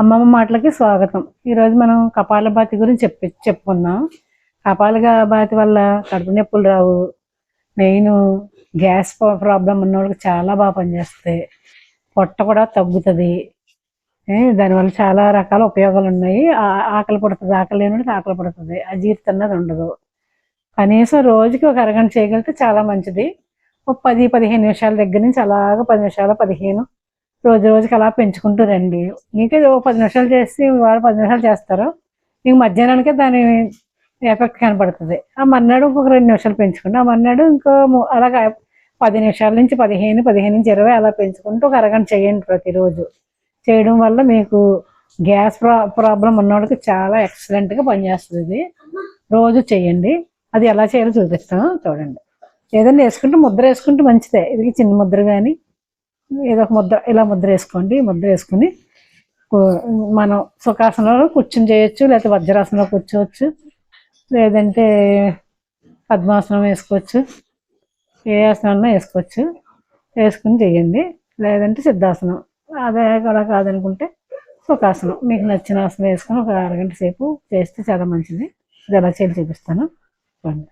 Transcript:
అమ్మమ్మ మాటలకి స్వాగతం. ఈరోజు మనం కపాలభాతి గురించి చెప్పుకుందాం. కపాలభాతి వల్ల కడుపు నొప్పులు రావు. మెయిన్ గ్యాస్ ప్రాబ్లం ఉన్న వాళ్ళకి చాలా బాగా పనిచేస్తాయి. పొట్ట కూడా తగ్గుతుంది. దానివల్ల చాలా రకాల ఉపయోగాలు ఉన్నాయి. ఆకలి పడుతుంది, ఆకలి లేని వాళ్ళకి ఆకలి పడుతుంది, అజీర్తి అన్నది ఉండదు. కనీసం రోజుకి ఒక అరగంట చేయగలిగితే చాలా మంచిది. ఒక 10-15 నిమిషాల దగ్గర నుంచి అలాగా 10 నిమిషాలు 15 రోజుకి అలా పెంచుకుంటూ రండి. మీకే 10 నిమిషాలు చేసి వాళ్ళు 10 నిమిషాలు చేస్తారు, మీకు మధ్యాహ్నానికే దాని ఎఫెక్ట్ కనపడుతుంది. ఆ మర్నాడు ఇంకొక 2 నిమిషాలు పెంచుకుంటే ఆ మర్నాడు ఇంకో అలాగా 10 నిమిషాల నుంచి 15 నుంచి 20 అలా పెంచుకుంటూ ఒక అరగంట చేయండి ప్రతిరోజు. చేయడం వల్ల మీకు గ్యాస్ ప్రాబ్లం ఉన్నవాళ్ళకి చాలా ఎక్సలెంట్గా పనిచేస్తుంది. ఇది రోజు చేయండి. అది ఎలా చేయాలో చూపిస్తాను చూడండి. ఏదైనా వేసుకుంటే ముద్ర వేసుకుంటే మంచిదే. ఇది చిన్న ముద్ర కానీ ఏదో ఒక ముద్ర ఇలా ముద్ర వేసుకోండి. ముద్ర వేసుకుని మనం సుఖాసనంలో కూర్చుని చేయొచ్చు, లేకపోతే వజ్రాసనంలో కూర్చోవచ్చు, లేదంటే పద్మాసనం వేసుకోవచ్చు, ఏ ఆసనం వేసుకోవచ్చు. వేసుకుని చేయండి. లేదంటే సిద్ధాసనం, అదే కూడా కాదనుకుంటే సుఖాసనం, మీకు నచ్చిన ఆసనం వేసుకొని ఒక అరగంట సేపు చేస్తే చాలా మంచిది. ఇది ఎలా చేయాలి చూపిస్తాను చూడండి.